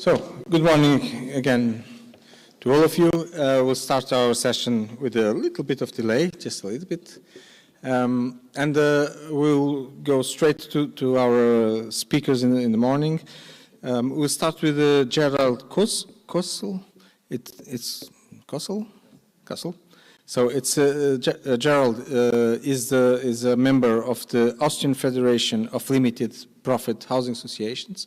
So, good morning again to all of you. We'll start our session with a little bit of delay, just a little bit. And we'll go straight to our speakers in the morning. We'll start with Gerald Koessl. It's Koessl? So it's Gerald is a member of the Austrian Federation of Limited Profit Housing Associations.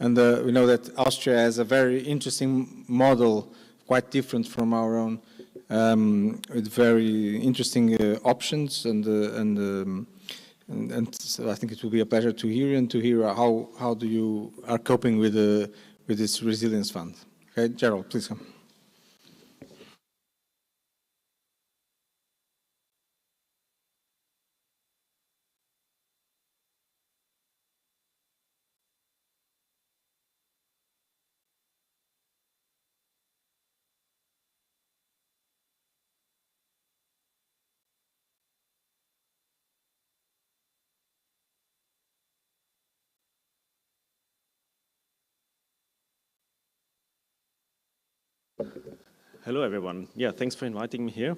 And we know that Austria has a very interesting model, quite different from our own, with very interesting options. And so I think it will be a pleasure to hear how you are coping with this resilience fund. Okay, Gerald, please come. Hello, everyone. Yeah, thanks for inviting me here.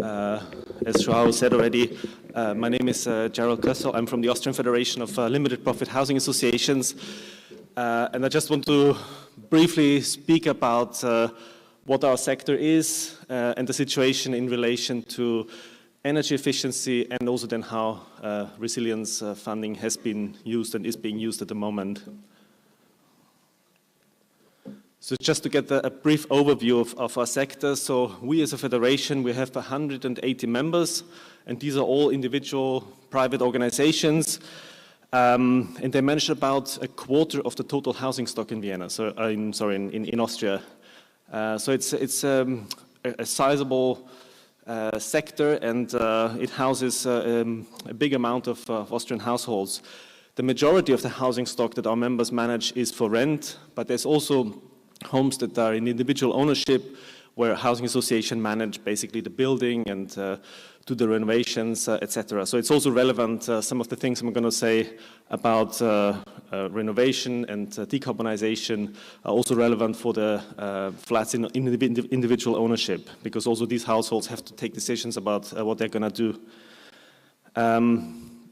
As Joao said already, my name is Gerald Koessl. I'm from the Austrian Federation of Limited Profit Housing Associations. And I just want to briefly speak about what our sector is and the situation in relation to energy efficiency, and also then how resilience funding has been used and is being used at the moment. So just to get a brief overview of our sector, so we as a federation, we have 180 members, and these are all individual private organizations, and they manage about a quarter of the total housing stock in Vienna, so in Austria. So it's a sizable sector, and it houses a big amount of Austrian households. The majority of the housing stock that our members manage is for rent, but there's also homes that are in individual ownership, where a housing association manage basically the building and do the renovations, etc. So it's also relevant, some of the things I'm going to say about renovation and decarbonization are also relevant for the flats in individual ownership, because also these households have to take decisions about what they're going to do.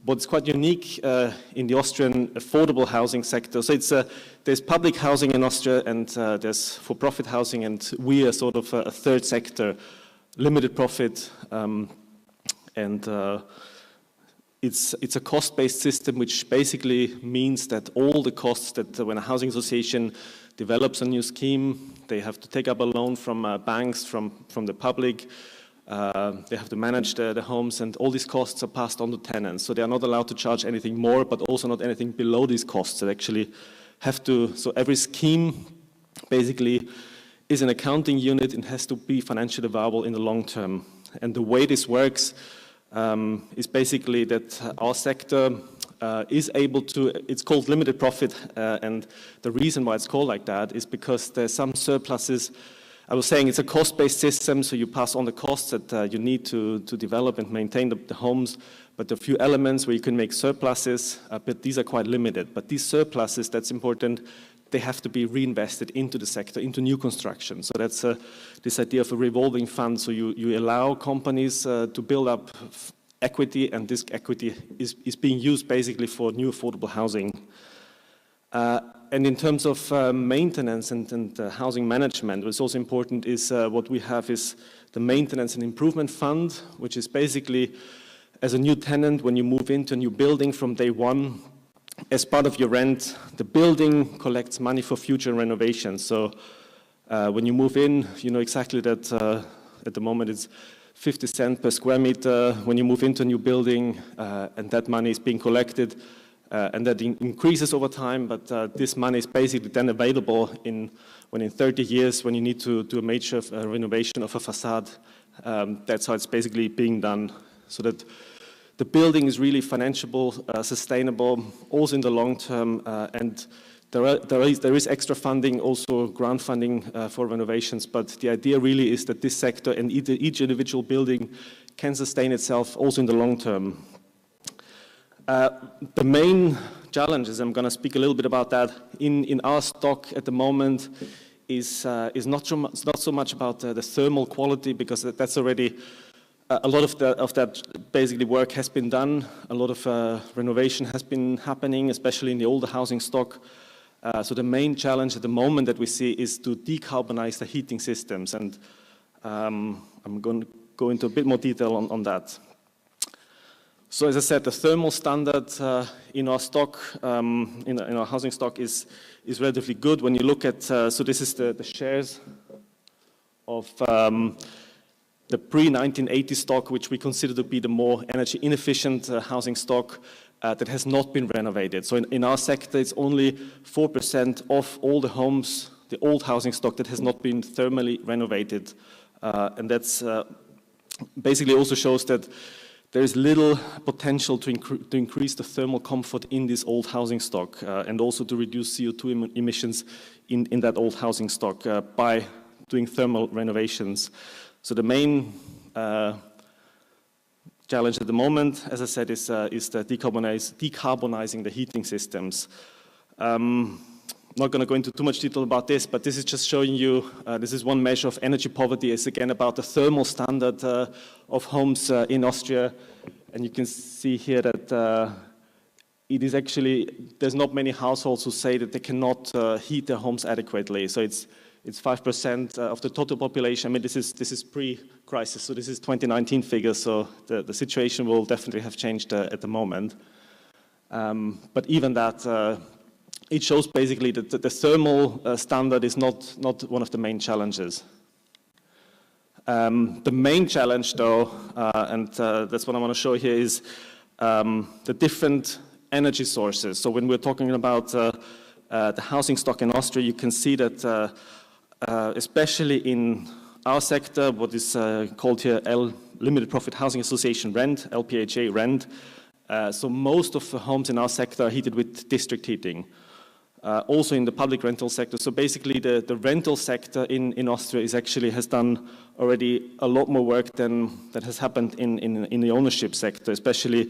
What's quite unique in the Austrian affordable housing sector, so there's public housing in Austria, and there's for-profit housing, and we are sort of a third sector, limited profit, and it's a cost-based system, which basically means that all the costs that when a housing association develops a new scheme, they have to take up a loan from banks, from the public. They have to manage the homes, and all these costs are passed on to tenants. So they are not allowed to charge anything more, but also not anything below these costs. They actually have to, so every scheme basically is an accounting unit and has to be financially viable in the long term. And the way this works is basically that our sector is able to, it's called limited profit, and the reason why it's called like that is because there's some surpluses. I was saying it's a cost-based system, so you pass on the costs that you need to develop and maintain the homes, but there are a few elements where you can make surpluses, but these are quite limited. But these surpluses, that's important, they have to be reinvested into the sector, into new construction. So that's this idea of a revolving fund, so you allow companies to build up equity, and this equity is being used basically for new affordable housing. And in terms of maintenance and housing management, what's also important is what we have is the Maintenance and Improvement Fund, which is basically, as a new tenant, when you move into a new building from day one, as part of your rent, the building collects money for future renovations. So when you move in, you know exactly that at the moment it's 50 cents per square meter when you move into a new building, and that money is being collected. And that increases over time, but this money is basically then available when in 30 years, when you need to do a major renovation of a facade. That's how it's basically being done, so that the building is really financiable, sustainable, also in the long term, and there is extra funding, also grant funding for renovations, but the idea really is that this sector and each individual building can sustain itself also in the long term. The main challenges, I'm going to speak a little bit about that, in our stock at the moment is not so much about the thermal quality, because that's already, a lot of that basically work has been done. A lot of renovation has been happening, especially in the older housing stock. So the main challenge at the moment that we see is to decarbonize the heating systems, and I'm going to go into a bit more detail on that. So as I said, the thermal standard in our stock, in our housing stock is relatively good. When you look at, so this is the shares of the pre-1980 stock, which we consider to be the more energy inefficient housing stock that has not been renovated. So in our sector, it's only 4% of all the homes, the old housing stock, that has not been thermally renovated. And that's basically also shows that there is little potential to increase the thermal comfort in this old housing stock, and also to reduce CO2 emissions in that old housing stock by doing thermal renovations. So the main challenge at the moment, as I said, is the decarbonizing the heating systems. I'm not going to go into too much detail about this, but this is just showing you, this is one measure of energy poverty. It's again about the thermal standard of homes in Austria. And you can see here that it is actually, there's not many households who say that they cannot heat their homes adequately. So it's 5% of the total population. I mean, this is pre-crisis, so this is 2019 figures, so the situation will definitely have changed at the moment. But even that, it shows basically that the thermal standard is not one of the main challenges. The main challenge, though, and that's what I want to show here, is the different energy sources. So when we're talking about the housing stock in Austria, you can see that especially in our sector, what is called here Limited Profit Housing Association rent, LPHA rent. So most of the homes in our sector are heated with district heating. Also in the public rental sector. So basically the rental sector in Austria has done already a lot more work than that has happened in the ownership sector, especially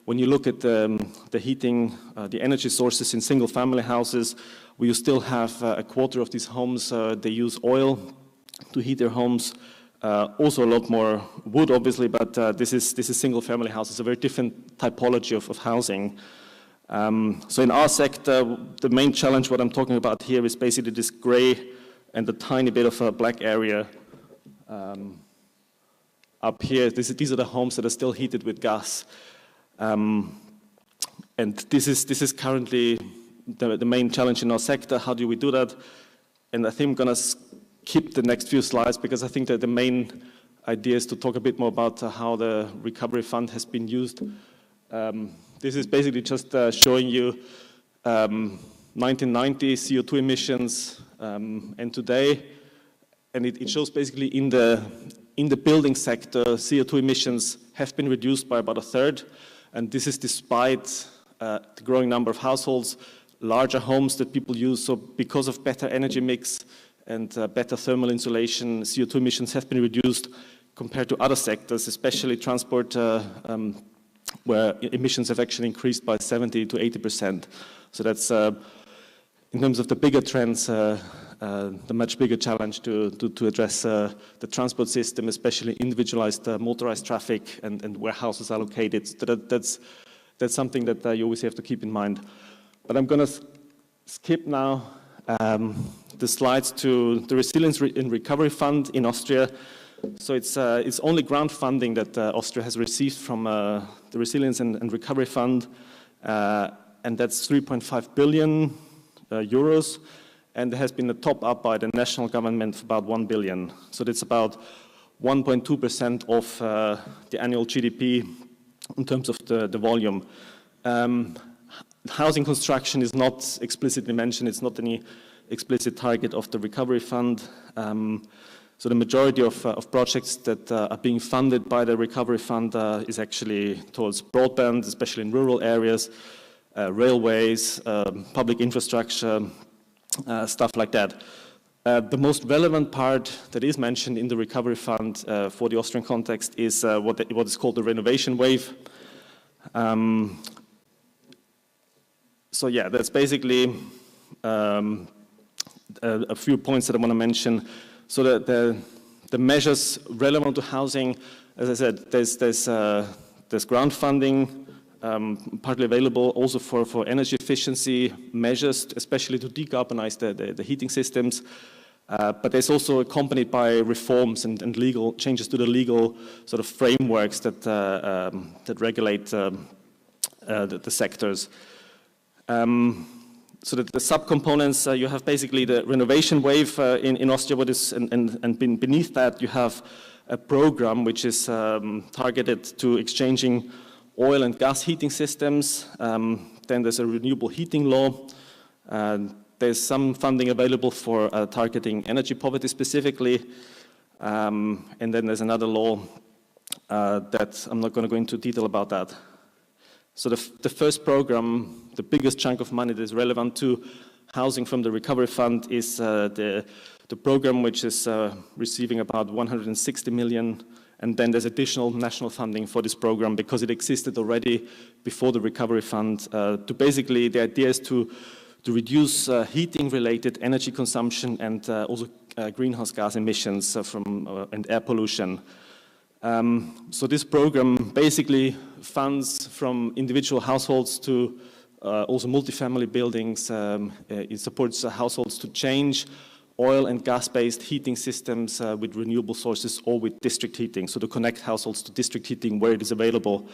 when you look at the heating, the energy sources in single family houses, where you still have a quarter of these homes, they use oil to heat their homes. Also a lot more wood, obviously, but this is single family houses, a very different typology of housing. So in our sector, the main challenge, what I'm talking about here, is basically this gray and the tiny bit of a black area up here. These are the homes that are still heated with gas. And this is currently the main challenge in our sector. How do we do that? And I think I'm going to skip the next few slides, because I think that the main idea is to talk a bit more about how the recovery fund has been used. This is basically just showing you 1990 CO2 emissions and today, and it shows basically in the building sector, CO2 emissions have been reduced by about a third, and this is despite the growing number of households, larger homes that people use. So because of better energy mix and better thermal insulation, CO2 emissions have been reduced compared to other sectors, especially transport, where emissions have actually increased by 70 to 80%. So that's, in terms of the bigger trends, the much bigger challenge to address the transport system, especially individualized motorized traffic and where houses are located. So that's something that you always have to keep in mind. But I'm going to skip now the slides to the Resilience and Recovery Fund in Austria. So it's only grant funding that Austria has received from the Resilience and Recovery Fund, and that's 3.5 billion euros, and there has been a top-up by the national government of about 1 billion. So that's about 1.2% of the annual GDP in terms of the volume. Housing construction is not explicitly mentioned. It's not any explicit target of the recovery fund. So the majority of projects that are being funded by the recovery fund is actually towards broadband, especially in rural areas, railways, public infrastructure, stuff like that. The most relevant part that is mentioned in the recovery fund for the Austrian context is what is called the renovation wave. So yeah, that's basically a few points that I want to mention. So that the measures relevant to housing, as I said, there's grant funding, partly available also for energy efficiency measures, especially to decarbonize the heating systems. But there's also accompanied by reforms and legal changes to the legal sort of frameworks that regulate the sectors. So that the subcomponents, you have basically the renovation wave in Austria, and beneath that you have a program which is targeted to exchanging oil and gas heating systems. Then there's a renewable heating law. There's some funding available for targeting energy poverty specifically. And then there's another law that I'm not going to go into detail about that. So the first program, the biggest chunk of money that is relevant to housing from the Recovery Fund is the program which is receiving about 160 million. And then there's additional national funding for this program because it existed already before the Recovery Fund. Basically, the idea is to reduce heating-related energy consumption and also greenhouse gas emissions and air pollution. So this program basically funds from individual households to also multifamily buildings. It supports households to change oil and gas-based heating systems with renewable sources or with district heating, so to connect households to district heating where it is available.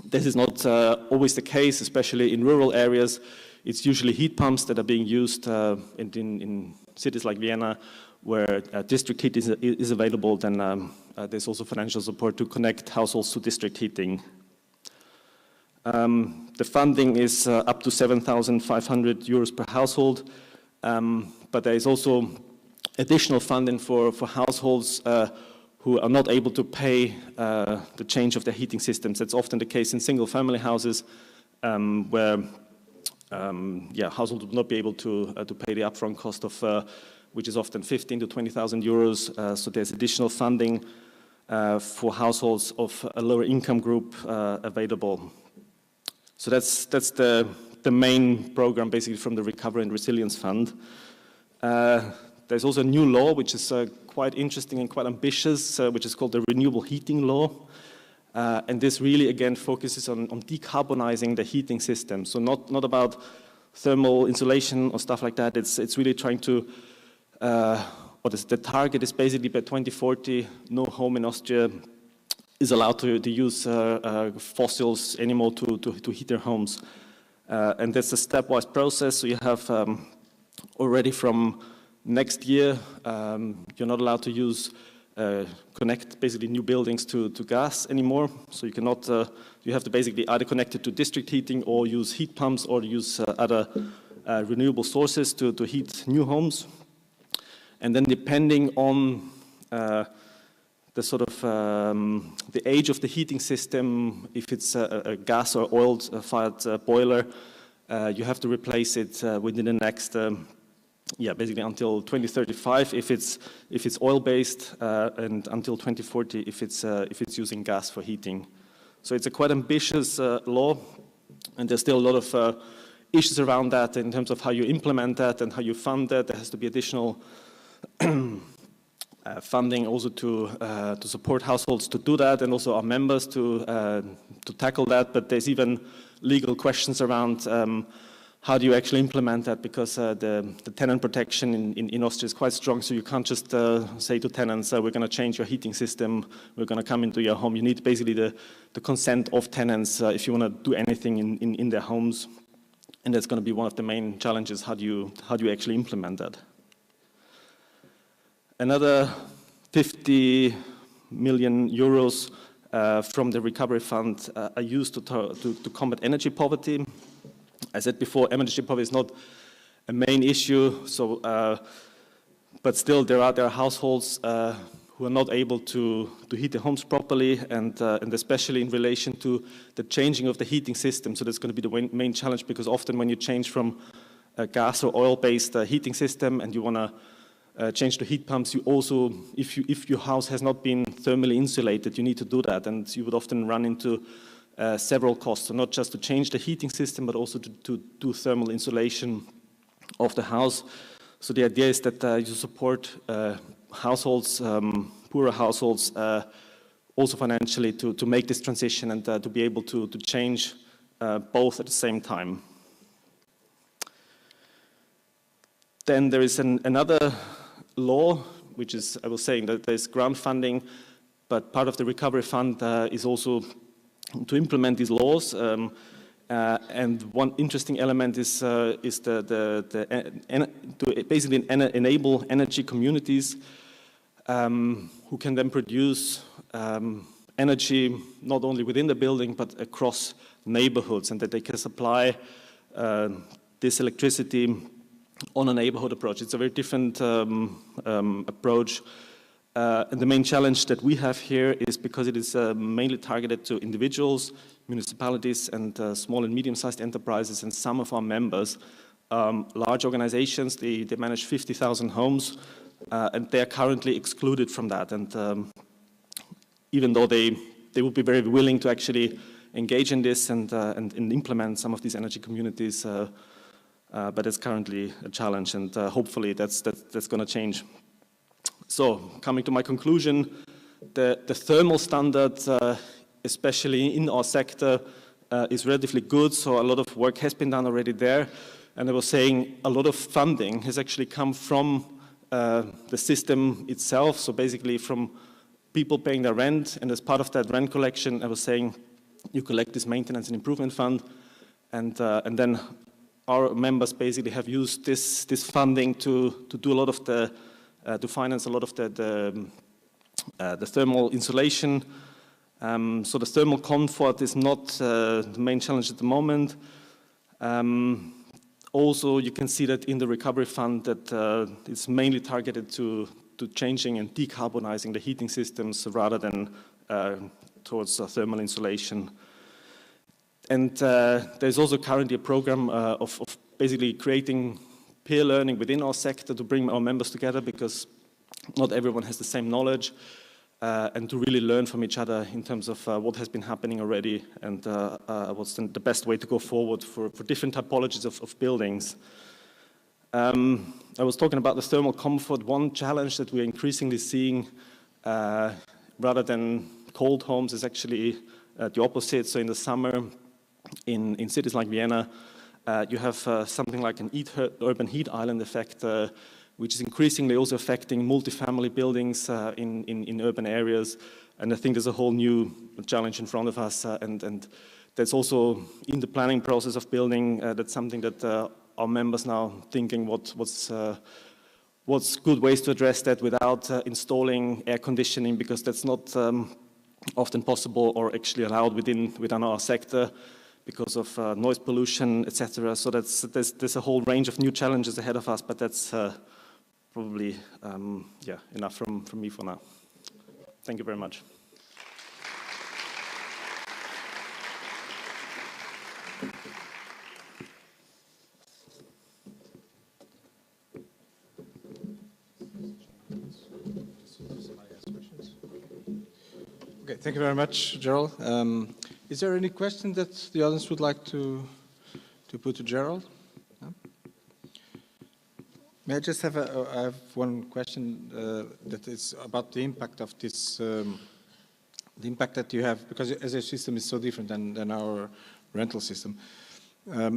This is not always the case, especially in rural areas. It's usually heat pumps that are being used in cities like Vienna, where district heat is available. Then there's also financial support to connect households to district heating. The funding is up to 7,500 euros per household, but there is also additional funding for households who are not able to pay the change of their heating systems. That's often the case in single-family houses, where households will not be able to pay the upfront cost of, which is often 15,000 to 20,000 euros. So there's additional funding for households of a lower income group available. So that's the main program, basically, from the Recovery and Resilience Fund. There's also a new law, which is quite interesting and quite ambitious, which is called the Renewable Heating Law. And this really, again, focuses on decarbonizing the heating system. So not about thermal insulation or stuff like that. It's really trying to, the target is basically by 2040, no home in Austria is allowed to use fossils anymore to heat their homes. And that's a stepwise process. So you have already from next year, you're not allowed to use connect basically new buildings to gas anymore. So you cannot, you have to basically either connect it to district heating or use heat pumps or use other renewable sources to heat new homes. And then depending on the sort of the age of the heating system, if it's a gas or oil-fired boiler, you have to replace it within the next basically until 2035 if it's oil-based, and until 2040 if it's using gas for heating. So it's a quite ambitious law, and there's still a lot of issues around that in terms of how you implement that and how you fund that. There has to be additional funding also to support households to do that, and also our members to tackle that. But there's even legal questions around how do you actually implement that, because the tenant protection in Austria is quite strong, so you can't just say to tenants, we're going to change your heating system, we're going to come into your home. You need basically the consent of tenants if you want to do anything in their homes, and that's going to be one of the main challenges. How do you actually implement that? Another 50 million euros from the Recovery Fund are used to combat energy poverty. I said before, energy poverty is not a main issue, so, but still there are households who are not able to heat their homes properly, and especially in relation to the changing of the heating system. So that's going to be the main challenge, because often when you change from a gas or oil-based heating system and you want to change to heat pumps, you also, if your house has not been thermally insulated, you need to do that, and you would often run into several costs. So not just to change the heating system, but also to do thermal insulation of the house. So the idea is that you support households, poorer households, also financially to make this transition and to be able to change both at the same time. Then there is another law, which is, I was saying, that there's grant funding, but part of the recovery fund is also to implement these laws. And one interesting element is to basically enable energy communities who can then produce energy not only within the building but across neighborhoods, and that they can supply this electricity on a neighborhood approach. It's a very different approach. And the main challenge that we have here is because it is mainly targeted to individuals, municipalities, and small and medium-sized enterprises, and some of our members, large organizations, they manage 50,000 homes, and they are currently excluded from that. And even though they would be very willing to actually engage in this and implement some of these energy communities, but it's currently a challenge, and hopefully that's going to change. So, coming to my conclusion, the thermal standard, especially in our sector, is relatively good, so a lot of work has been done already there. And I was saying a lot of funding has actually come from the system itself, so basically from people paying their rent, and as part of that rent collection, I was saying you collect this maintenance and improvement fund, and then our members basically have used this funding to do a lot of to finance a lot of the thermal insulation. So the thermal comfort is not the main challenge at the moment. Also, you can see that in the recovery fund that it's mainly targeted to changing and decarbonizing the heating systems rather than towards thermal insulation. And there's also currently a program of basically creating peer learning within our sector to bring our members together, because not everyone has the same knowledge, and to really learn from each other in terms of what has been happening already and what's the best way to go forward for different typologies of buildings. I was talking about the thermal comfort. One challenge that we're increasingly seeing rather than cold homes is actually the opposite. So in the summer, in cities like Vienna, you have something like an urban heat island effect, which is increasingly also affecting multifamily buildings in urban areas. And I think there's a whole new challenge in front of us, and that's also in the planning process of building. That's something that our members now thinking what's good ways to address that without installing air conditioning, because that's not often possible or actually allowed within our sector, because of noise pollution, etc. So there's a whole range of new challenges ahead of us, but that's probably enough from me for now. Thank you very much. Okay, thank you very much, Gerald. Is there any question that the audience would like to put to Gerald? No? May I just have I have one question that is about the impact of this, the impact that you have, because as a system is so different than our rental system.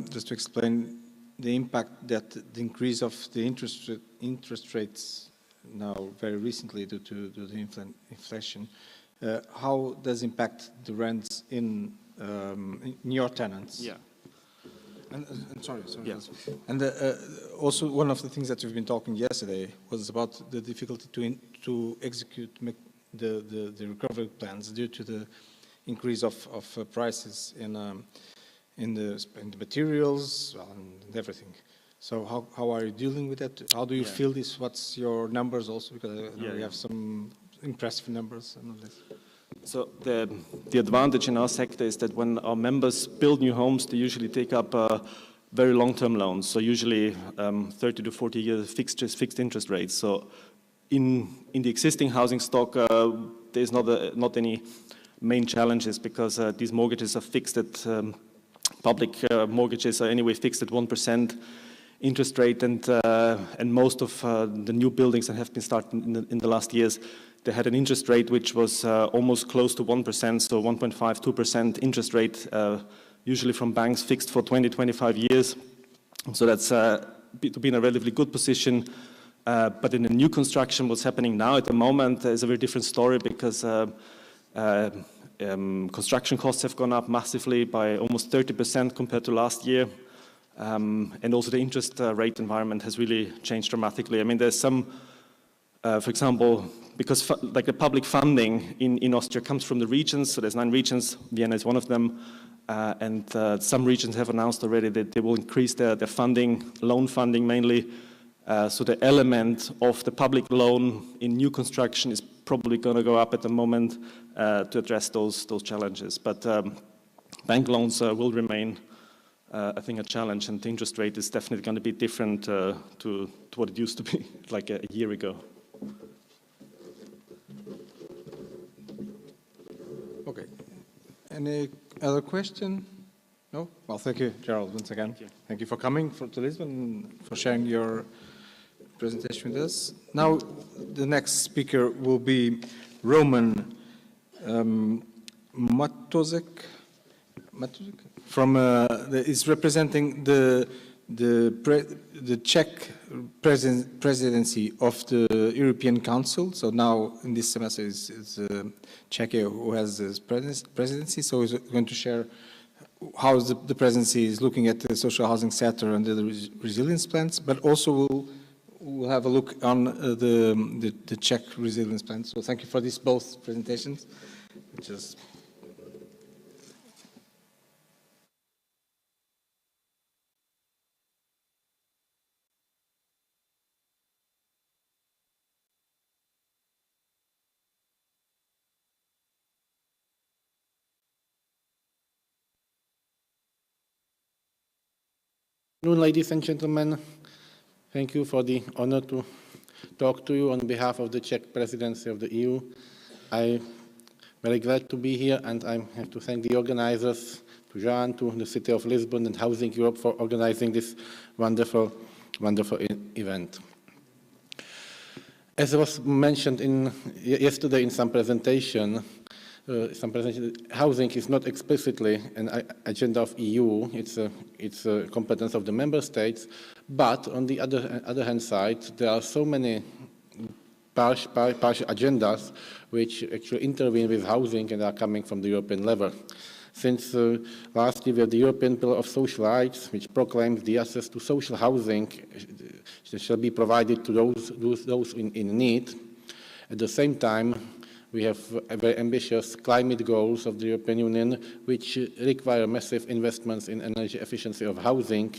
Just to explain the impact that the increase of the interest rates now very recently due to the inflation. How does it impact the rents in your tenants? Yeah. And sorry. Yeah. And also one of the things that we've been talking yesterday was about the difficulty to execute the recovery plans due to the increase of prices in the materials and everything. So how are you dealing with that? How do you feel this? What's your numbers also? Because we have some impressive numbers and all this. So the advantage in our sector is that when our members build new homes, they usually take up very long-term loans. So usually 30 to 40 years fixed interest rates. So in the existing housing stock, there's not any main challenges, because these mortgages are fixed at, public mortgages are anyway fixed at 1% interest rate, and most of the new buildings that have been started in the last years, they had an interest rate which was almost close to 1%, so 1.5, 2% interest rate, usually from banks fixed for 20, 25 years. So that's to be in a relatively good position. But in the new construction, what's happening now at the moment is a very different story, because construction costs have gone up massively by almost 30% compared to last year. And also the interest rate environment has really changed dramatically. I mean, there's some, for example, because like the public funding in Austria comes from the regions, so there's 9 regions, Vienna is one of them, and some regions have announced already that they will increase their funding, loan funding mainly, so the element of the public loan in new construction is probably going to go up at the moment to address those challenges. But bank loans will remain, I think, a challenge, and the interest rate is definitely going to be different to what it used to be like a year ago. Okay. Any other question? No? Well, thank you, Gerald, once again. Thank you for coming to Lisbon and for sharing your presentation with us. Now, the next speaker will be Roman Matozek from is representing the Czech presidency of the European Council. So now in this semester it's Czechia who has this presidency. So he's going to share how the presidency is looking at the social housing sector and the resilience plans, but also we'll have a look on the Czech resilience plan. So thank you for these both presentations. Good afternoon, ladies and gentlemen. Thank you for the honor to talk to you on behalf of the Czech presidency of the EU. I'm very glad to be here, and I have to thank the organizers, to Jean, to the City of Lisbon and Housing Europe for organizing this wonderful event. As was mentioned yesterday in some presentation, housing is not explicitly an agenda of EU. It's a competence of the member states. But on the other hand side, there are so many partial agendas which actually intervene with housing and are coming from the European level. Since last year, we have the European Pillar of Social Rights, which proclaims the access to social housing shall be provided to those in need. At the same time, we have very ambitious climate goals of the European Union, which require massive investments in energy efficiency of housing.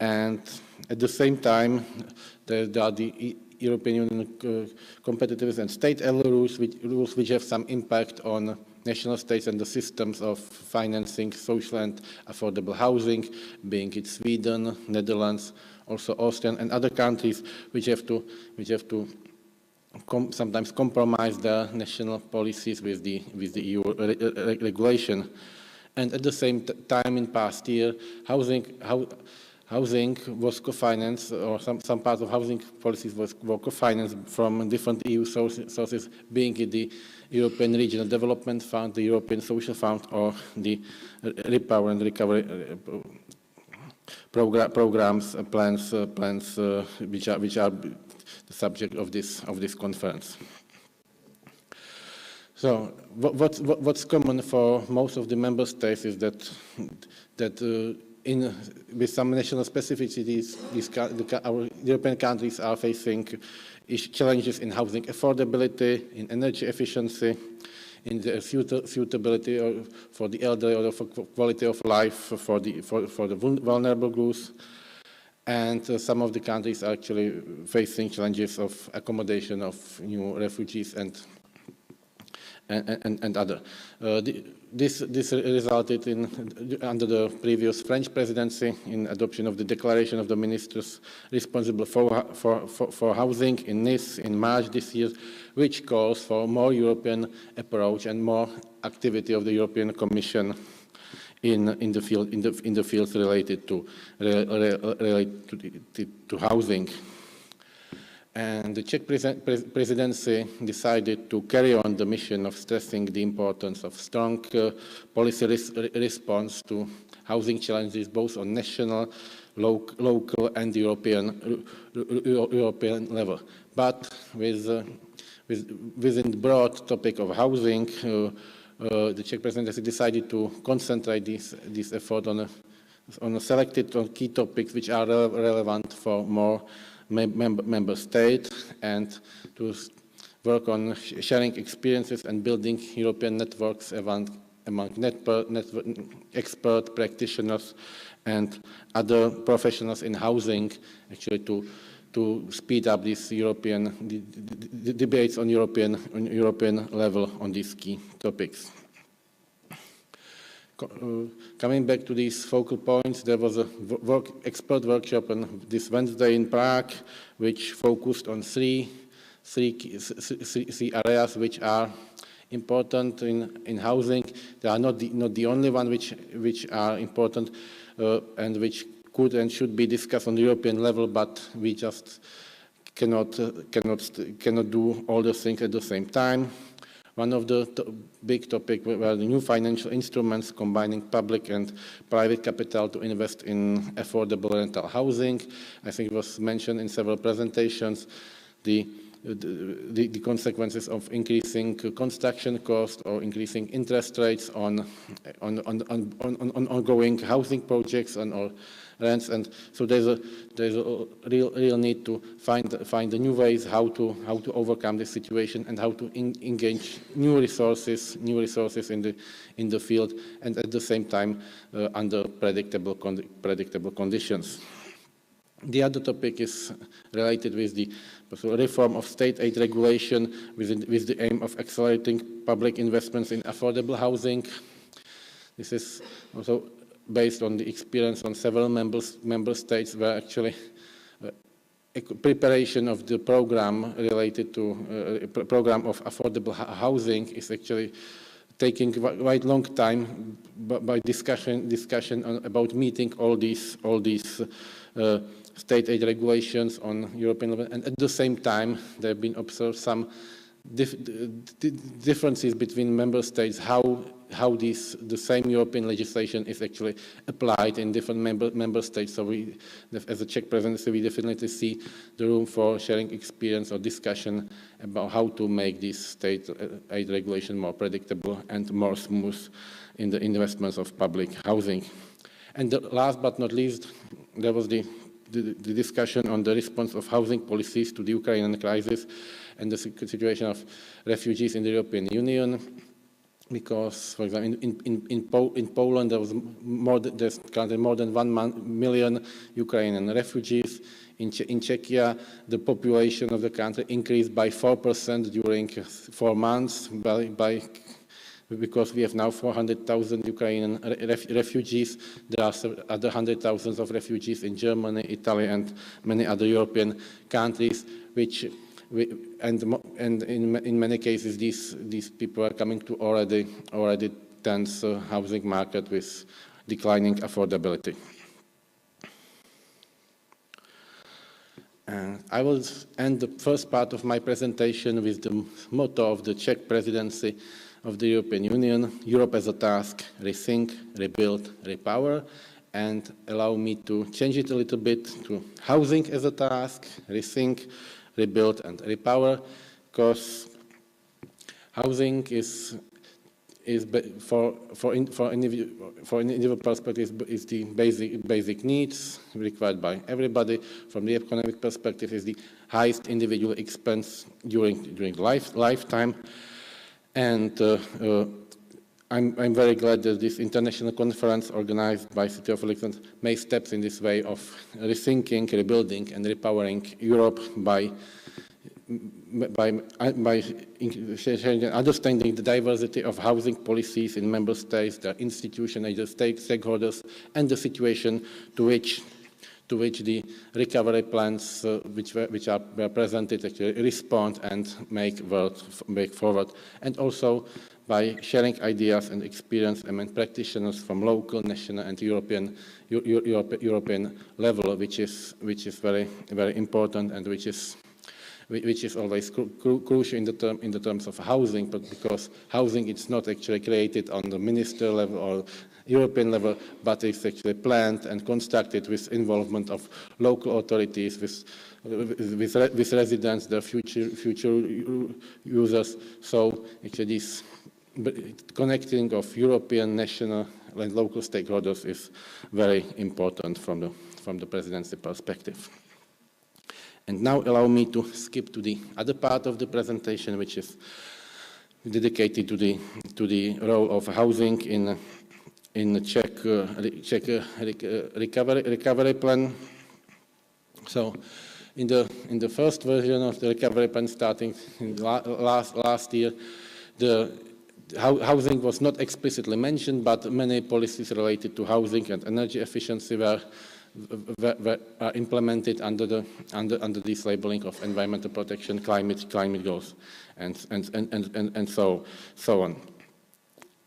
And at the same time, there are the European Union competitiveness and state rules which have some impact on national states and the systems of financing social and affordable housing, being it Sweden, Netherlands, also Austria and other countries which have to sometimes compromise their national policies with the EU regulation. And at the same time, in past year, housing was co-financed, or some part of housing policies were co-financed from different EU sources, being it the European Regional Development Fund, the European Social Fund, or the Repower and Recovery programs, plans which are the subject of this conference. So what's common for most of the member states is that with some national specificities, our European countries are facing challenges in housing affordability, in energy efficiency, in the suitability for the elderly, or for quality of life for the vulnerable groups. And some of the countries are actually facing challenges of accommodation of new refugees and other. This resulted in, under the previous French presidency, in adoption of the declaration of the ministers responsible for housing in Nice in March this year, which calls for a more European approach and more activity of the European Commission in the fields related to housing. And the Czech presidency decided to carry on the mission of stressing the importance of strong policy response to housing challenges, both on national, local and European level. But within the broad topic of housing, the Czech presidency decided to concentrate this effort on a selected key topics which are relevant for more member states, and to work on sharing experiences and building European networks among expert practitioners and other professionals in housing, actually to speed up these European debates on European level on these key topics. Coming back to these focal points, there was a expert workshop on this Wednesday in Prague, which focused on three areas which are important in housing. They are not the only one which are important and which could and should be discussed on the European level, but we just cannot do all the things at the same time. One of the big topics were the new financial instruments combining public and private capital to invest in affordable rental housing. I think it was mentioned in several presentations. The consequences of increasing construction costs or increasing interest rates on ongoing housing projects or rents, and so there's a real need to find the new ways how to overcome this situation and how to engage new resources in the field, and at the same time under predictable conditions. The other topic is related with the reform of state aid regulation with the aim of accelerating public investments in affordable housing. This is also based on the experience on several member states where actually preparation of the program related to program of affordable housing is actually taking quite long time by discussion about meeting all these state aid regulations on European level, and at the same time there have been observed some differences between member states, how the same European legislation is actually applied in different member states. So we, as a Czech presidency, we definitely see the room for sharing experience or discussion about how to make this state aid regulation more predictable and more smooth in the investments of public housing. And last but not least, there was the discussion on the response of housing policies to the Ukrainian crisis and the situation of refugees in the European Union. Because, for example, in Poland there's currently more than 1 million Ukrainian refugees. In Czechia, the population of the country increased by 4% during 4 months because we have now 400,000 Ukrainian refugees. There are other 100,000 of refugees in Germany, Italy, and many other European countries, and in many cases these people are coming to already tense housing market with declining affordability. And I will end the first part of my presentation with the motto of the Czech presidency of the European Union: Europe as a task, rethink, rebuild, repower. And allow me to change it a little bit to housing as a task, rethink, rebuild and repower, because housing is for individual perspective is the basic needs required by everybody. From the economic perspective, is the highest individual expense during lifetime. And I'm very glad that this international conference organized by City of Alexandria makes steps in this way of rethinking, rebuilding and repowering Europe by sharing and understanding the diversity of housing policies in member states, their institutions, and the stakeholders, and the situation to which the recovery plans which were presented actually respond and make forward, and also by sharing ideas and experience among practitioners from local, national, and European level, which is very important, and which is always crucial in the terms of housing, but because housing is not actually created on the minister level or European level, but it's actually planned and constructed with involvement of local authorities, with residents, their future users. So actually this connecting of European, national, and local stakeholders is very important from the presidency perspective. And now allow me to skip to the other part of the presentation, which is dedicated to the role of housing in the Czech recovery plan. So, in the first version of the recovery plan, starting last year, the housing was not explicitly mentioned, but many policies related to housing and energy efficiency were implemented under this labeling of environmental protection, climate goals, and so on.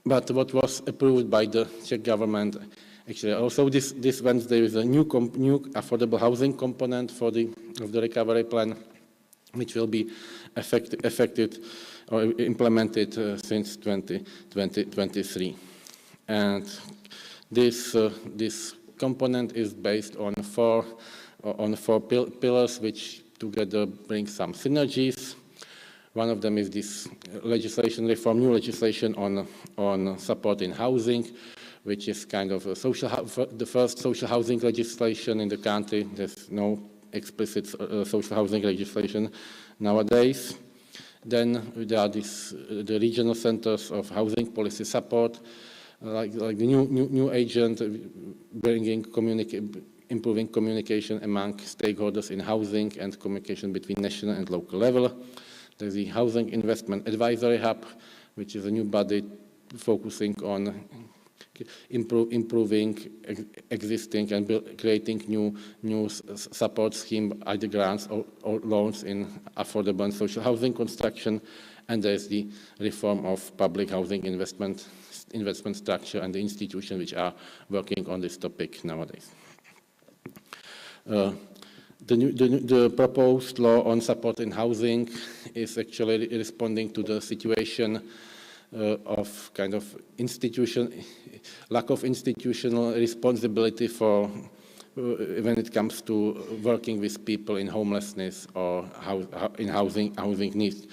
But what was approved by the Czech government, actually, also this Wednesday, is a new affordable housing component of the recovery plan, which will be affected or implemented since 2023, and this component is based on four pillars, which together bring some synergies. One of them is this new legislation on support in housing, which is kind of the first social housing legislation in the country. There's no explicit social housing legislation nowadays. Then there are the regional centers of housing policy support, like the new agent improving communication among stakeholders in housing and communication between national and local level. There's the Housing Investment Advisory Hub, which is a new body focusing on improving existing and creating new support scheme, either grants or loans in affordable and social housing construction. And there's the reform of public housing investment structure and the institutions which are working on this topic nowadays. The proposed law on support in housing is actually responding to the situation of kind of lack of institutional responsibility for when it comes to working with people in homelessness or in housing needs.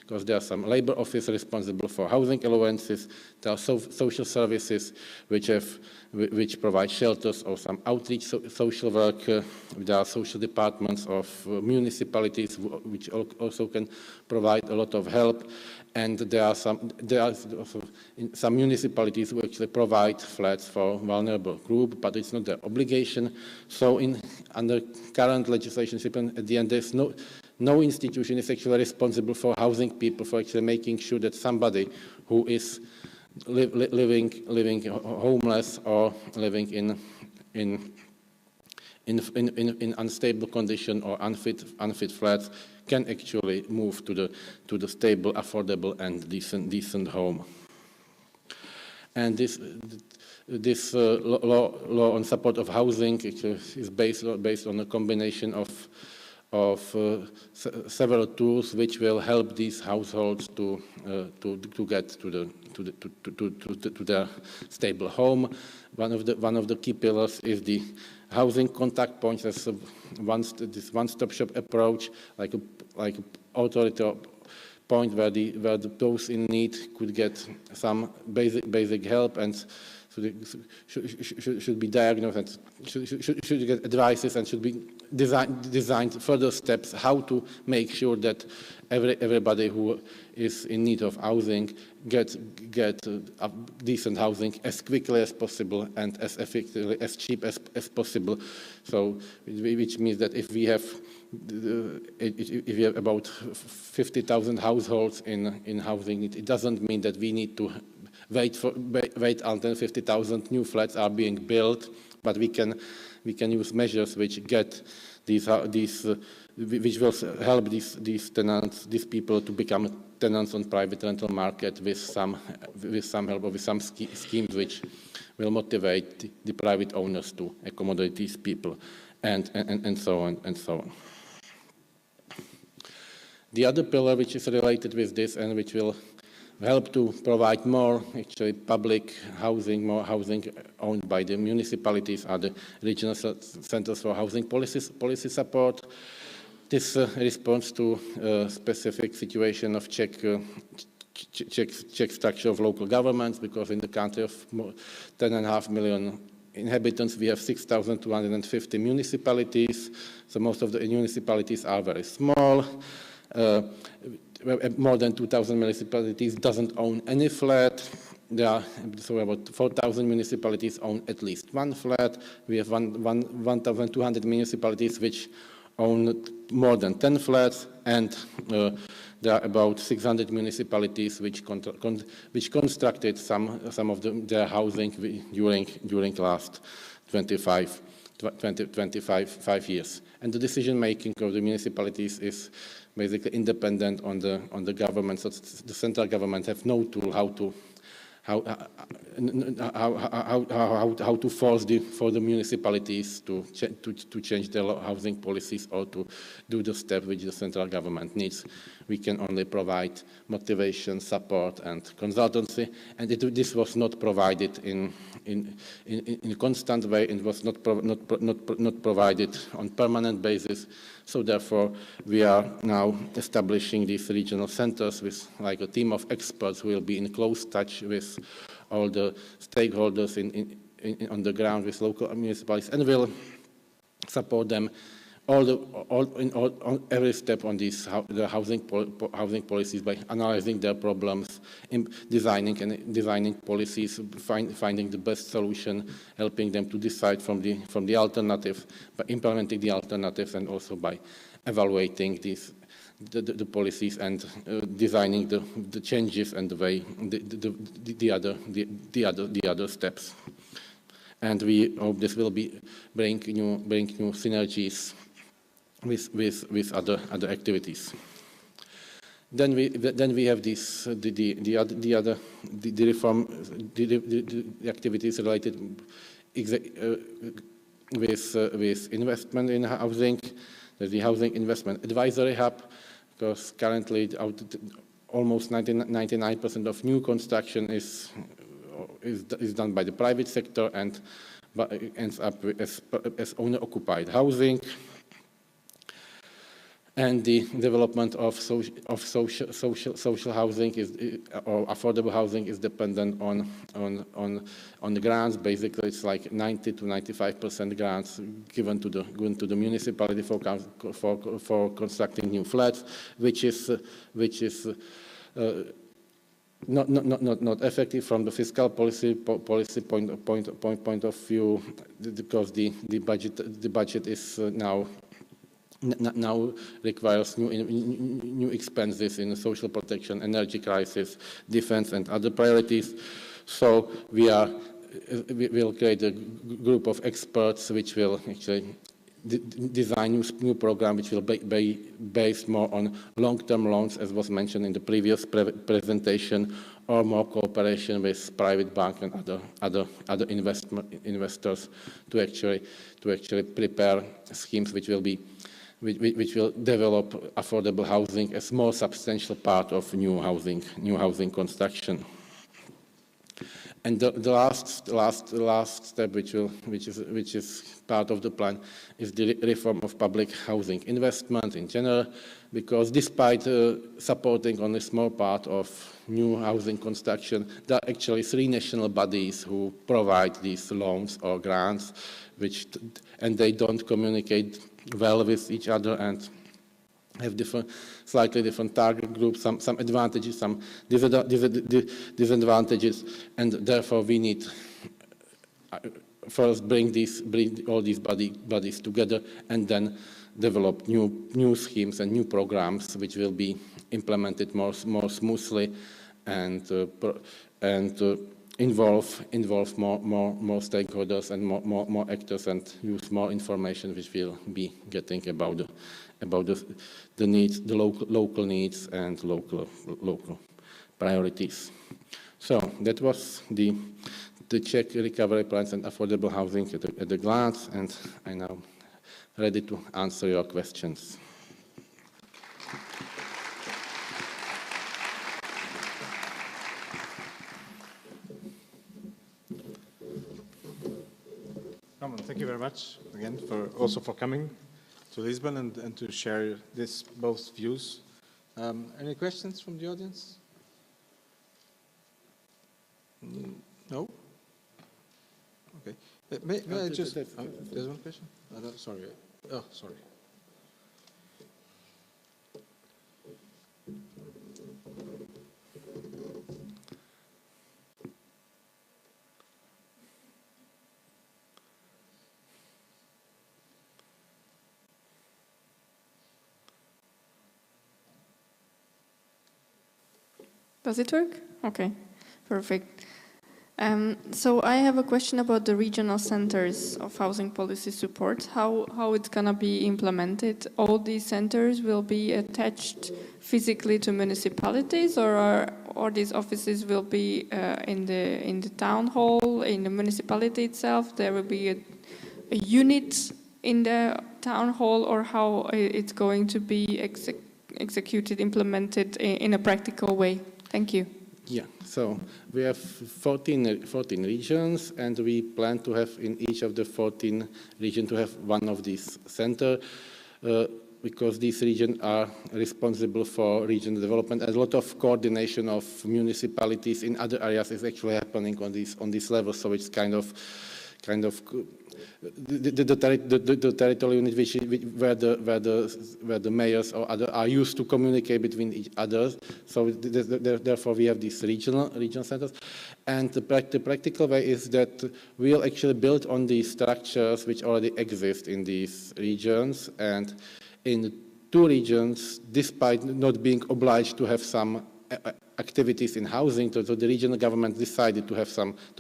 Because there are some labor office responsible for housing allowances. There are social services which provide shelters or some outreach social work. There are social departments of municipalities which also can provide a lot of help. And there are also some municipalities who actually provide flats for vulnerable group, but it's not their obligation. So under current legislation, at the end, there's no institution is actually responsible for housing people, for actually making sure that somebody who is living homeless or living in unstable condition or unfit flats can actually move to the stable, affordable, and decent home. And this law on support of housing is based on a combination of several tools which will help these households to get to their stable home. One of the key pillars is the housing contact points as this one-stop shop approach, like authority point where those in need could get some basic help and should be diagnosed and should get advices and should be designed further steps how to make sure that everybody who is in need of housing get decent housing as quickly as possible and as effectively, as cheap as possible. So, which means that if we have if you have about 50,000 households in housing, it doesn't mean that we need to wait until 50,000 new flats are being built, but we can use measures which get which will help these tenants, these people, to become tenants on private rental market with some help or with some schemes which will motivate the private owners to accommodate these people, and so on and so on. The other pillar which is related with this and which will help to provide more actually public housing, more housing owned by the municipalities, are the regional centers for housing policy support. This responds to a specific situation of Czech structure of local governments, because in the country of 10.5 million inhabitants, we have 6,250 municipalities. So most of the municipalities are very small. More than 2,000 municipalities doesn't own any flat. There are so about 4,000 municipalities own at least one flat. We have 1,200 municipalities which own more than 10 flats, and there are about 600 municipalities which constructed some of their housing during last 25 years. And the decision making of the municipalities is basically independent on the government. So the central government have no tool how to force the municipalities to change their housing policies or to do the step which the central government needs. We can only provide motivation, support, and consultancy, and this was not provided in a constant way, and was not provided on permanent basis. So therefore, we are now establishing these regional centers with like a team of experts who will be in close touch with all the stakeholders on the ground with local municipalities, and will support them on every step on the housing policies by analyzing their problems, designing policies, finding the best solution, helping them to decide from the alternative, by implementing the alternatives, and also by evaluating the policies and designing the changes and the way the other steps. And we hope this will bring new synergies with other activities. Then we have the activities related with investment in housing. There's the Housing Investment Advisory Hub, because currently almost 99% of new construction is done by the private sector and ends up as owner-occupied housing. And the development of social housing or affordable housing is dependent on the grants. Basically, it's like 90 to 95% grants given to the municipality for constructing new flats, which is not effective from the fiscal policy point of view, because the budget is now requires new expenses in social protection, energy crisis, defense, and other priorities. So we will create a group of experts which will actually design new program, which will be based more on long-term loans, as was mentioned in the previous presentation, or more cooperation with private bank and other investors to actually prepare schemes which will develop affordable housing as more substantial part of new housing construction. And the last step, which is part of the plan, is the reform of public housing investment in general, because despite supporting only a small part of new housing construction, there are actually 3 national bodies who provide these loans or grants, and they don't communicate well with each other and have slightly different target groups, some advantages, some disadvantages, and therefore we need first bring all these bodies together, and then develop new schemes and new programs which will be implemented more smoothly and involve more stakeholders and more actors, and use more information which we'll be getting about the needs, the local needs and local priorities. So that was the Czech recovery plans and affordable housing at a glance, and I'm now ready to answer your questions. Thank you very much again for coming to Lisbon and to share both views. Any questions from the audience? No? Okay. May I just... there's one question? Sorry. Oh, sorry. Does it work? Okay, perfect. So I have a question about the regional centers of housing policy support, how it's going to be implemented. All these centers will be attached physically to municipalities, or these offices will be in the town hall, in the municipality itself? There will be a unit in the town hall, or how it's going to be executed, implemented in a practical way? Thank you. Yeah, so we have 14 regions, and we plan to have in each of the 14 regions to have one of these centers, because these regions are responsible for regional development. And a lot of coordination of municipalities in other areas is actually happening on this level. So it's kind of the territorial unit where the mayors or other are used to communicate between each other. So therefore we have these regional centers. And the practical way is that we'll actually build on these structures which already exist in these regions. And in 2 regions, despite not being obliged to have some activities in housing, so the regional government decided to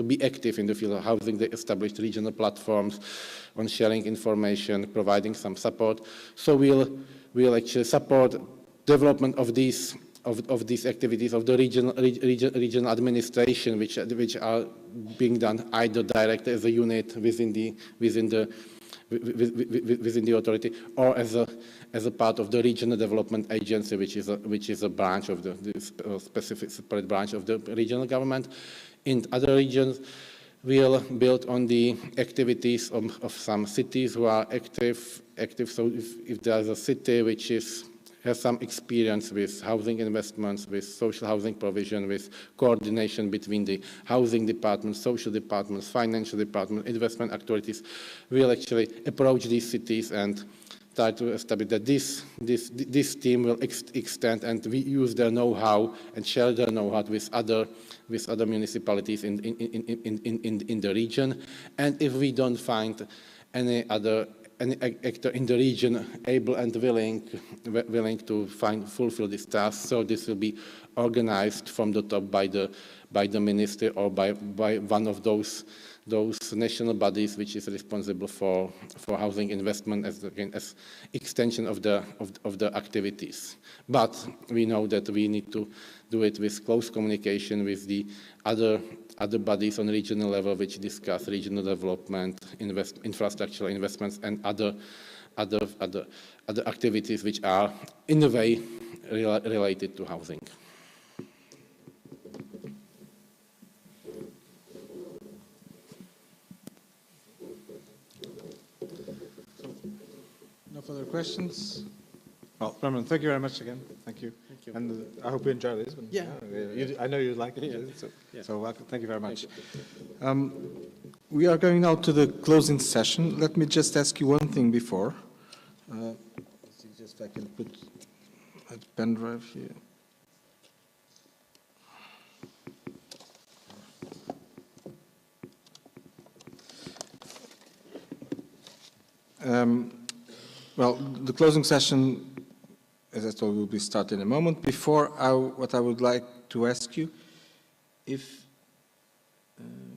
be active in the field of housing. They established regional platforms on sharing information, providing some support. So we'll actually support development of these activities of the regional administration, which are being done either directly as a unit within the authority, or as a part of the regional development agency, which is a branch of the specific separate branch of the regional government. In other regions, we'll build on the activities of some cities who are active. So if there's a city which has some experience with housing investments, with social housing provision, with coordination between the housing departments, social departments, financial departments, investment authorities, we'll actually approach these cities and try to establish that this team will extend, and we use their know-how and share their know-how with other municipalities in the region. And if we don't find any actor in the region able and willing to fulfill this task, so this will be organized from the top by the minister or by one of those national bodies which is responsible for housing investment as extension of the activities. But we know that we need to do it with close communication with the other bodies on regional level which discuss regional development, infrastructural investments, and other activities which are in a way related to housing. No further questions? Well, Roman, thank you very much again. Thank you. Thank you. And I hope you enjoyed Lisbon. Yeah. I know you like it. Yeah. So welcome. Thank you very much. We are going now to the closing session. Let me just ask you one thing before. Let's see just if I can put a pen drive here. Well, the closing session, as I told, will be started in a moment. Before, what I would like to ask you, if,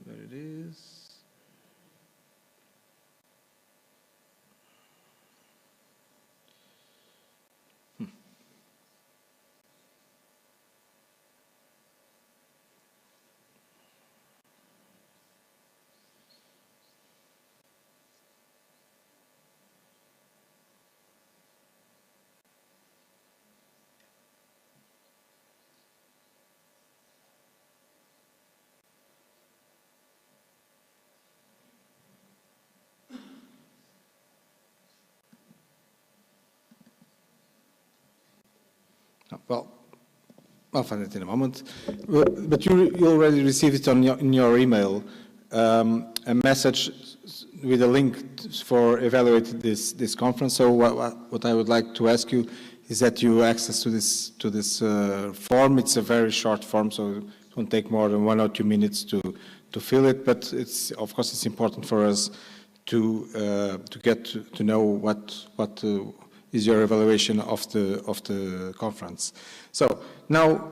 there it is. Well, I'll find it in a moment. But you already received it in your email, a message with a link for evaluating this conference. So what I would like to ask you is that you access to this form. It's a very short form, so it won't take more than 1 or 2 minutes to fill it. But of course it's important for us to get to know what is your evaluation of the conference. So now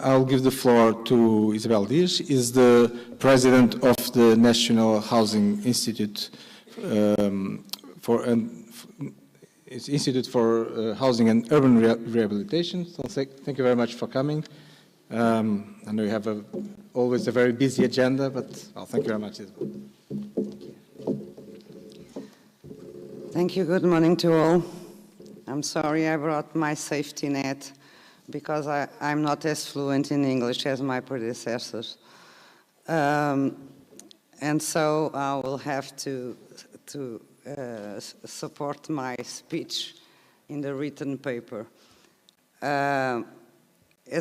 I'll give the floor to Isabel Dias, is the president of the National Housing Institute it's Institute for Housing and Urban Rehabilitation. So thank you very much for coming. I know you have always a very busy agenda, but well, thank you very much, Isabel. Thank you. Good morning to all. I'm sorry I brought my safety net because I'm not as fluent in English as my predecessors. And so I will have to support my speech in the written paper. As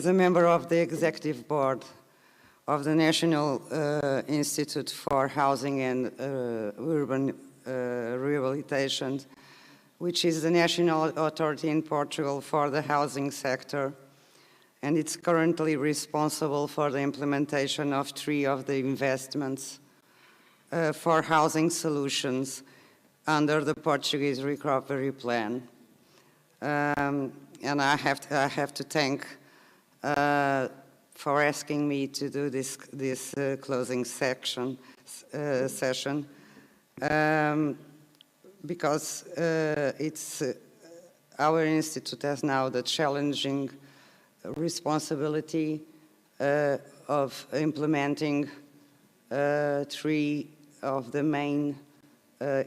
a member of the Executive Board of the National Institute for Housing and Urban Rehabilitation, which is the national authority in Portugal for the housing sector, and it's currently responsible for the implementation of 3 of the investments for housing solutions under the Portuguese Recovery Plan. And I have to thank for asking me to do this closing session. Because our institute has now the challenging responsibility of implementing 3 of the main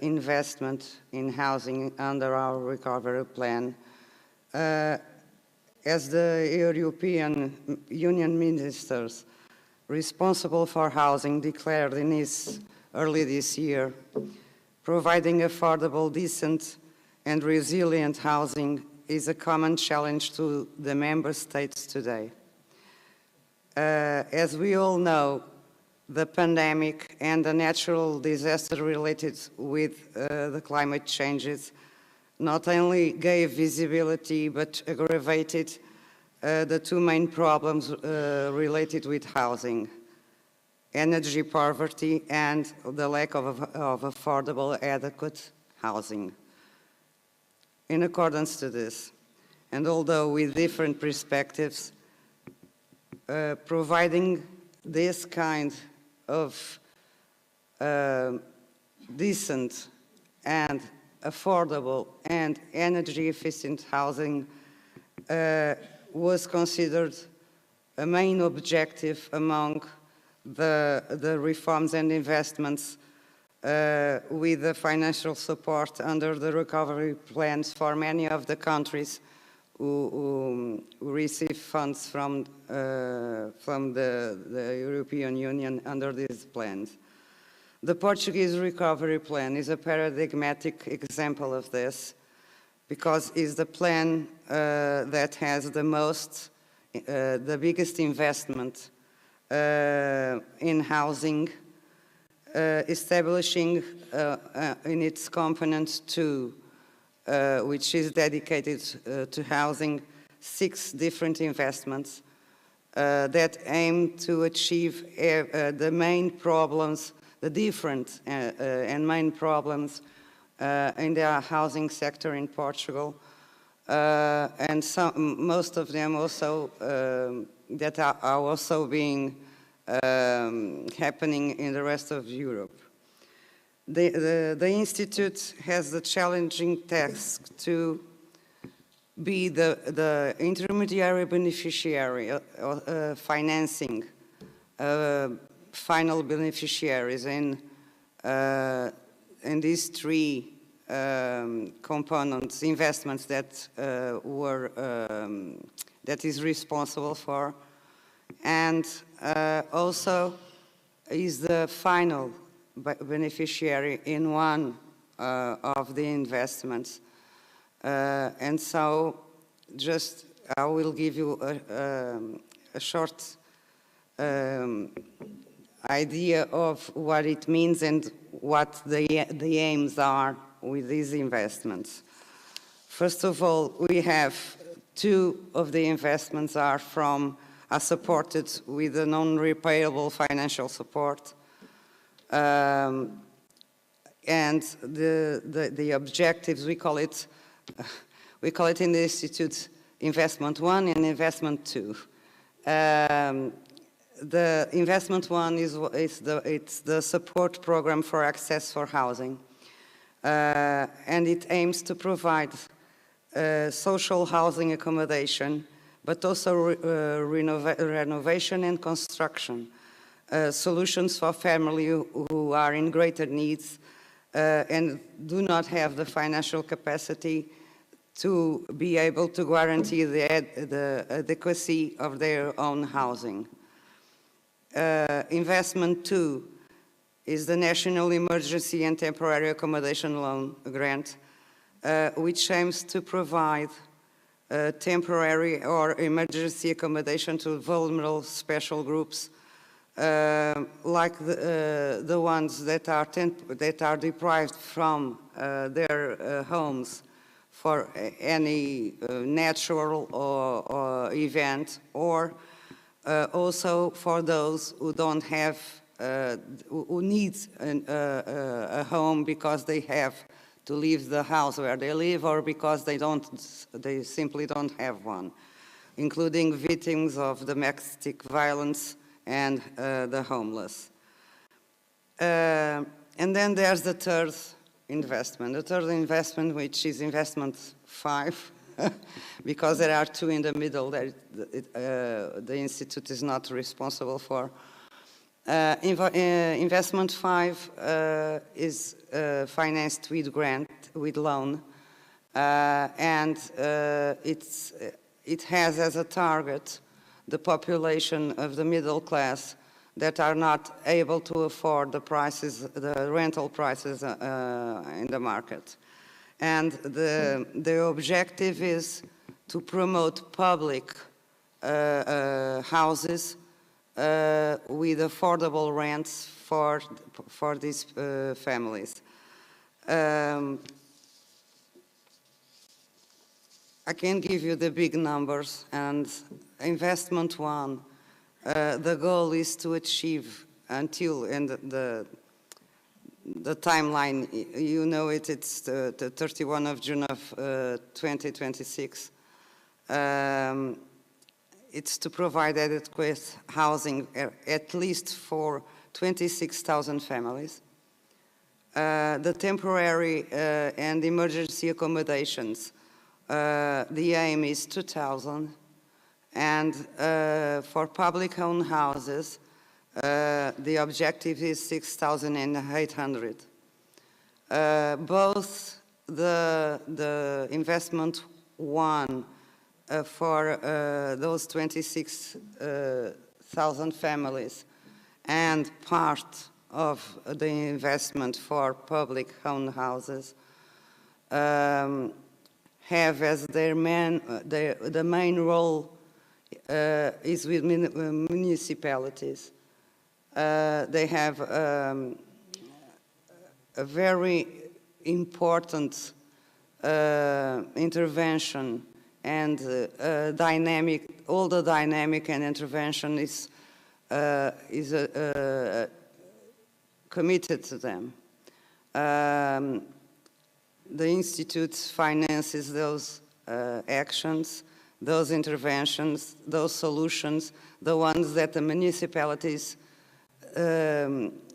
investment in housing under our recovery plan. As the European Union ministers responsible for housing declared early this year, providing affordable, decent, and resilient housing is a common challenge to the member states today. As we all know, the pandemic and the natural disaster related with the climate changes not only gave visibility but aggravated the 2 main problems related with housing: energy poverty and the lack of affordable, adequate housing. In accordance to this, and although with different perspectives, providing this kind of decent and affordable and energy-efficient housing was considered a main objective among the reforms and investments with the financial support under the recovery plans for many of the countries who receive funds from the European Union under these plans. The Portuguese recovery plan is a paradigmatic example of this because it's the plan that has the biggest investment in housing, establishing in its component 2, which is dedicated to housing, 6 different investments that aim to achieve the main problems, the different and main problems in the housing sector in Portugal, and most of them also that are also being happening in the rest of Europe. The Institute has the challenging task to be the intermediary beneficiary, financing final beneficiaries in these three components, investments that that is responsible for, and also is the final beneficiary in one of the investments. And so just I will give you a short idea of what it means and what the aims are with these investments. First of all, we have two of the investments are supported with a non-repayable financial support. And the objectives, we call it in the Institute Investment 1 and Investment 2. The Investment 1 it's the support program for access for housing. And it aims to provide social housing accommodation, but also renovation and construction. Solutions for families who are in greater needs and do not have the financial capacity to be able to guarantee the adequacy of their own housing. Investment 2 is the National Emergency and Temporary Accommodation Loan Grant, which aims to provide temporary or emergency accommodation to vulnerable special groups, like the ones that are deprived from their homes for any natural or event, or also for those who don't have, who need a home because they have to leave the house where they live, or because they simply don't have one, including victims of domestic violence and the homeless. And then there's the third investment. The third investment, which is investment 5, because there are two in the middle that the Institute is not responsible for. Investment 5 is financed with grant, with loan, and it has as a target the population of the middle class that are not able to afford the prices, the rental prices in the market. And the objective is to promote public houses with affordable rents for these families. I can give you the big numbers, and investment 1, the goal is to achieve until the timeline, you know it, it's the 31 of June of 2026. It's to provide adequate housing at least for 26,000 families. The temporary and emergency accommodations, the aim is 2,000, and for public-owned houses, the objective is 6,800. Both the investment 1 for those 26,000 families and part of the investment for public-owned houses have as their the main role is with municipalities. They have a very important intervention and dynamic. All the dynamic and intervention is committed to them. the Institute finances those actions, those interventions, those solutions, the ones that the municipalities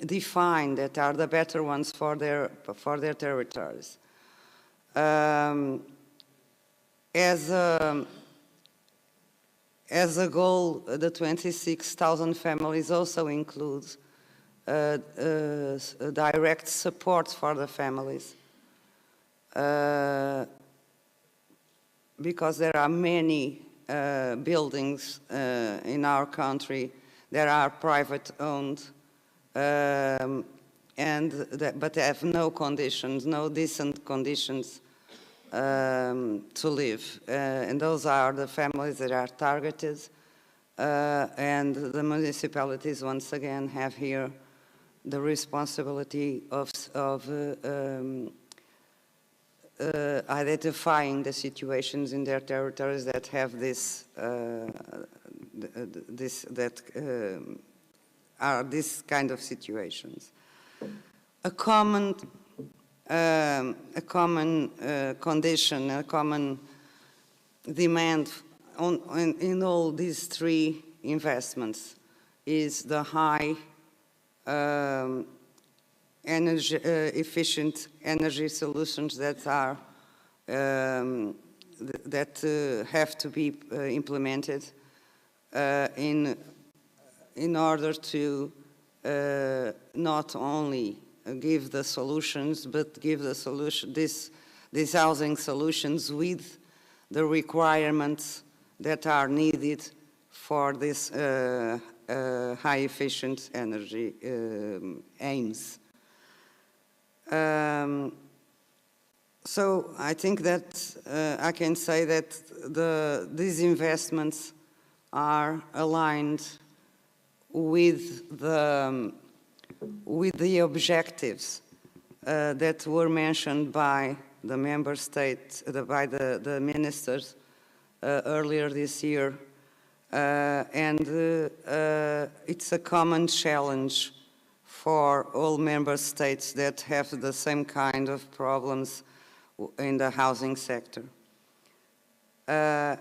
define that are the better ones for their territories. As a goal, the 26,000 families also includes direct support for the families, because there are many buildings in our country that are private owned, but they have no conditions, no decent conditions to live. And those are the families that are targeted, and the municipalities once again have here the responsibility of identifying the situations in their territories that have are this kind of situations. A common condition, a common demand in all these three investments is the high efficient energy solutions that are have to be implemented in order to not only give the solutions, but give the solution these housing solutions with the requirements that are needed for this high efficient energy aims. So I think that I can say that these investments are aligned with the objectives that were mentioned by the member states, by the ministers earlier this year, and it's a common challenge for all member states that have the same kind of problems in the housing sector. But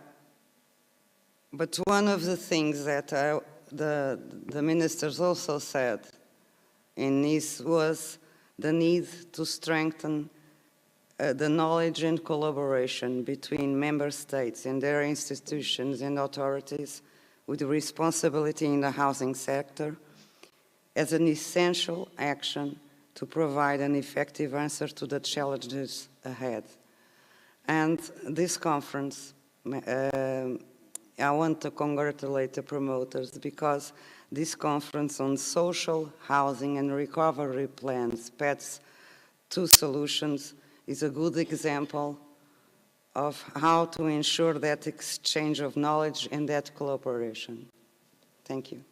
one of the things that the ministers also said in Nice was the need to strengthen the knowledge and collaboration between member states and their institutions and authorities with responsibility in the housing sector as an essential action to provide an effective answer to the challenges ahead. And this conference, I want to congratulate the promoters, because this conference on social housing and recovery plans, paths to solutions, is a good example of how to ensure that exchange of knowledge and that collaboration. Thank you.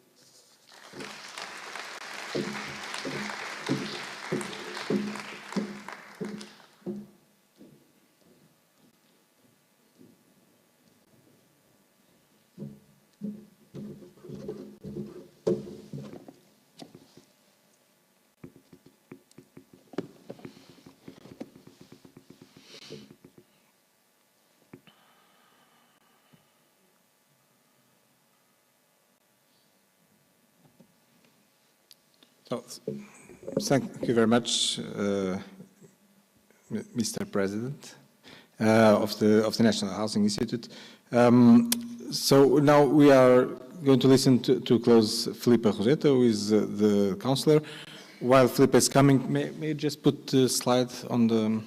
So, thank you very much, Mr. President of the National Housing Institute. So now we are going to listen to close Filipe Roseta, who is the counselor. While Filipe is coming, may you just put the slide on the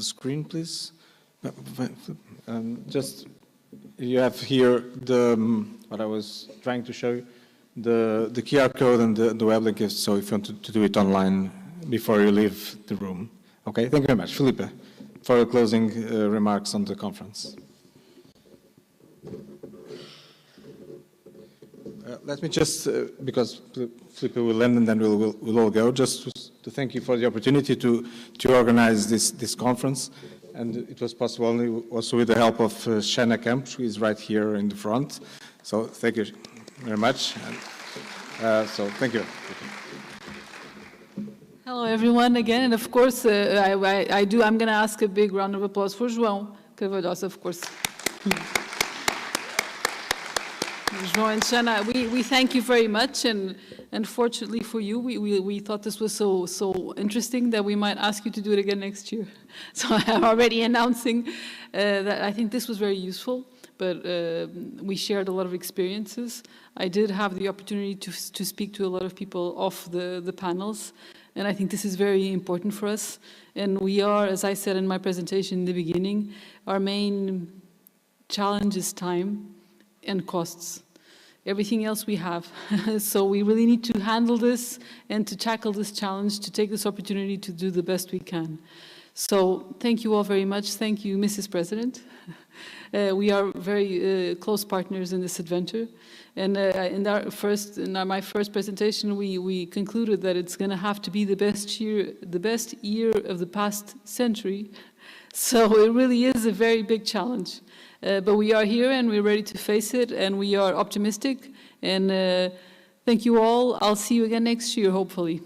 screen, please? Just you have here what I was trying to show you. The QR code and the web link is, so if you want to do it online before you leave the room. Okay, thank you very much. Filipe, for your closing remarks on the conference. Let me just, because Filipe will end and then we'll all go, just to thank you for the opportunity to organize this conference. And it was possible only also with the help of Shana Campos, who is right here in the front. So thank you very much. And, so thank you. Hello, everyone, again, and of course, I'm going to ask a big round of applause for João Carvalhosa, of course. João and Shana, we thank you very much, and fortunately for you, we thought this was so interesting that we might ask you to do it again next year. So I'm already announcing that I think this was very useful, but we shared a lot of experiences. I did have the opportunity to speak to a lot of people off the panels, and I think this is very important for us. And we are, as I said in my presentation in the beginning, our main challenge is time and costs. Everything else we have. So we really need to handle this and to tackle this challenge, to take this opportunity to do the best we can. So thank you all very much. Thank you, Mrs. President. We are very close partners in this adventure. And in my first presentation, we concluded that it's going to have to be the best year of the past century. So it really is a very big challenge. But we are here and we're ready to face it, and we are optimistic. And thank you all. I'll see you again next year, hopefully.